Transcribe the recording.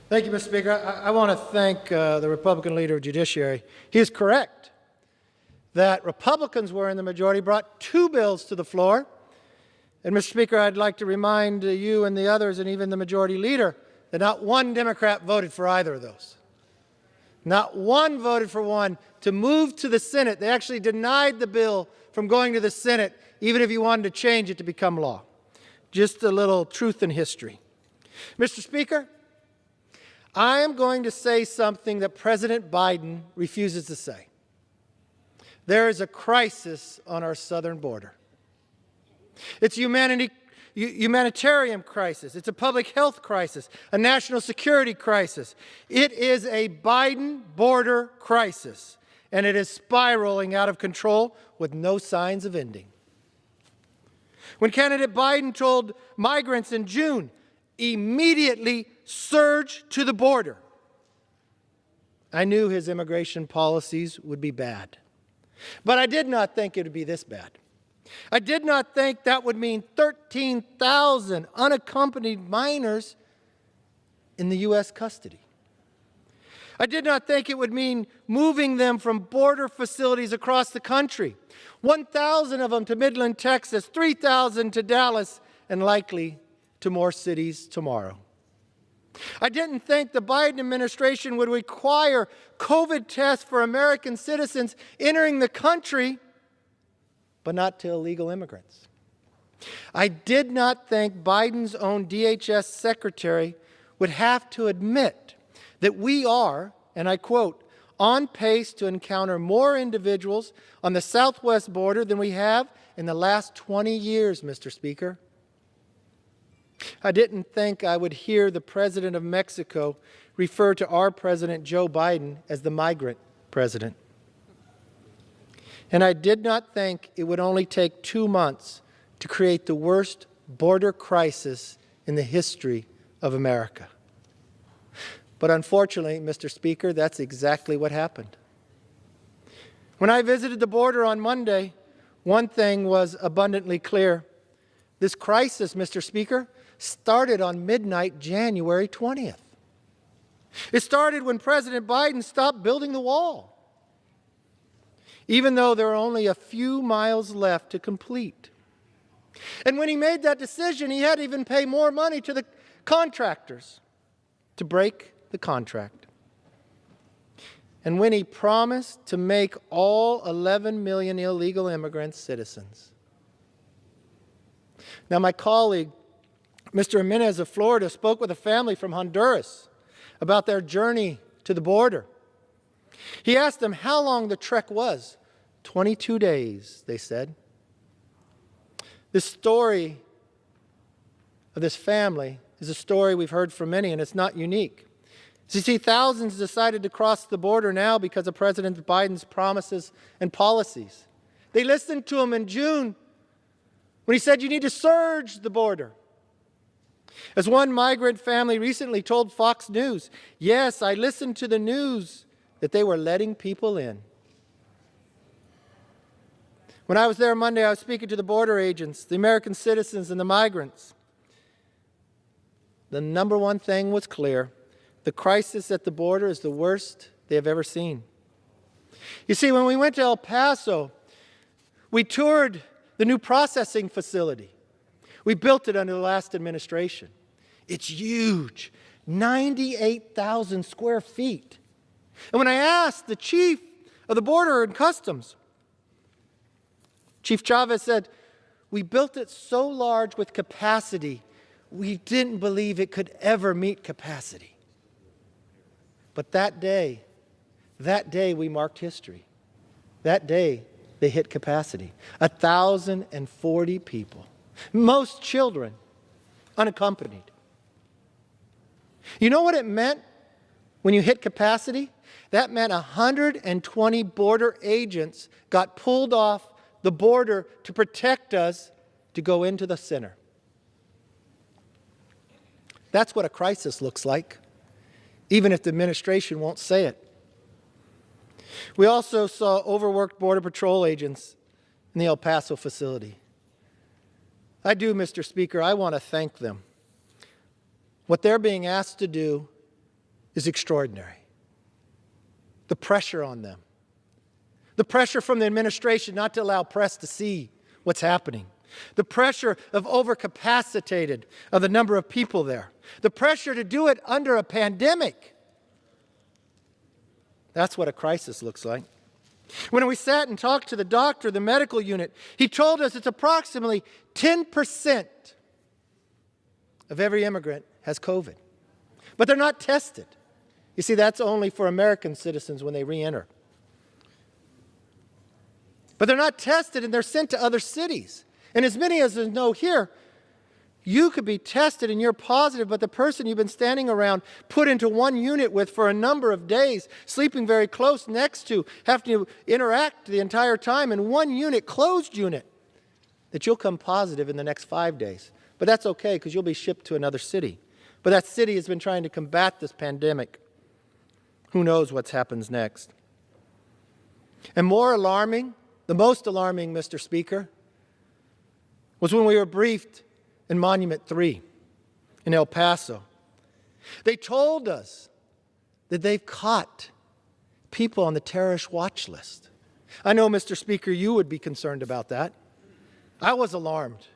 Thank you, Mr. Speaker. I want to thank the Republican leader of Judiciary. He is correct that Republicans were in the majority, brought two bills to the floor. And, Mr. Speaker, I'd like to remind you and the others, and even the majority leader, that not one Democrat voted for either of those. Not one voted for one to move to the Senate. They actually denied the bill from going to the Senate, even if you wanted to change it to become law. Just a little truth in history. Mr. Speaker, I am going to say something that President Biden refuses to say. There is a crisis on our southern border. It's a humanitarian crisis. It's a public health crisis, a national security crisis. It is a Biden border crisis, and it is spiraling out of control with no signs of ending. When candidate Biden told migrants in June, immediately surge to the border, I knew his immigration policies would be bad. But I did not think it would be this bad. I did not think that would mean 13,000 unaccompanied minors in the U.S. custody. I did not think it would mean moving them from border facilities across the country, 1,000 of them to Midland, Texas, 3,000 to Dallas, and likely to more cities tomorrow. I didn't think the Biden administration would require COVID tests for American citizens entering the country, but not to illegal immigrants. I did not think Biden's own DHS secretary would have to admit that we are, and I quote, on pace to encounter more individuals on the southwest border than we have in the last 20 years, Mr. Speaker. I didn't think I would hear the president of Mexico refer to our president, Joe Biden, as the migrant president. And I did not think it would only take 2 months to create the worst border crisis in the history of America. But unfortunately, Mr. Speaker, that's exactly what happened. When I visited the border on Monday, one thing was abundantly clear. This crisis, Mr. Speaker, started on midnight, January 20th. It started when President Biden stopped building the wall, even though there are only a few miles left to complete. And when he made that decision, he had to even pay more money to the contractors to break the contract. And when he promised to make all 11 million illegal immigrants citizens. Now, my colleague, Mr. Jimenez of Florida, spoke with a family from Honduras about their journey to the border. He asked them how long the trek was. 22 days, they said. This story of this family is a story we've heard from many, and it's not unique. You see, thousands decided to cross the border now because of President Biden's promises and policies. They listened to him in June when he said you need to surge the border. As one migrant family recently told Fox News, yes, I listened to the news that they were letting people in. When I was there Monday, I was speaking to the border agents, the American citizens, and the migrants. The number one thing was clear. The crisis at the border is the worst they have ever seen. You see, when we went to El Paso, we toured the new processing facility. We built it under the last administration. It's huge, 98,000 square feet. And when I asked the chief of the Border and Customs, Chief Chavez said, we built it so large with capacity, we didn't believe it could ever meet capacity. But that day we marked history. That day they hit capacity. 1,040 people, most children, unaccompanied. You know what it meant when you hit capacity? That meant 120 border agents got pulled off the border to protect us to go into the center. That's what a crisis looks like, even if the administration won't say it. We also saw overworked Border Patrol agents in the El Paso facility. I do, Mr. Speaker, I want to thank them. What they're being asked to do is extraordinary. The pressure on them. The pressure from the administration not to allow press to see what's happening. The pressure of overcapacitated of the number of people there. The pressure to do it under a pandemic. That's what a crisis looks like. When we sat and talked to the doctor, the medical unit, he told us it's approximately 10% of every immigrant has COVID. But they're not tested. You see, that's only for American citizens when they re-enter. But they're not tested and they're sent to other cities. And as many as know here, you could be tested and you're positive, but the person you've been standing around, put into one unit with for a number of days, sleeping very close next to, having to interact the entire time in one unit, closed unit, that you'll come positive in the next 5 days. But that's okay because you'll be shipped to another city. But that city has been trying to combat this pandemic. Who knows what happens next? And more alarming, the most alarming, Mr. Speaker, was when we were briefed in Monument 3 in El Paso. They told us that they've caught people on the terrorist watch list. I know, Mr. Speaker, you would be concerned about that. I was alarmed.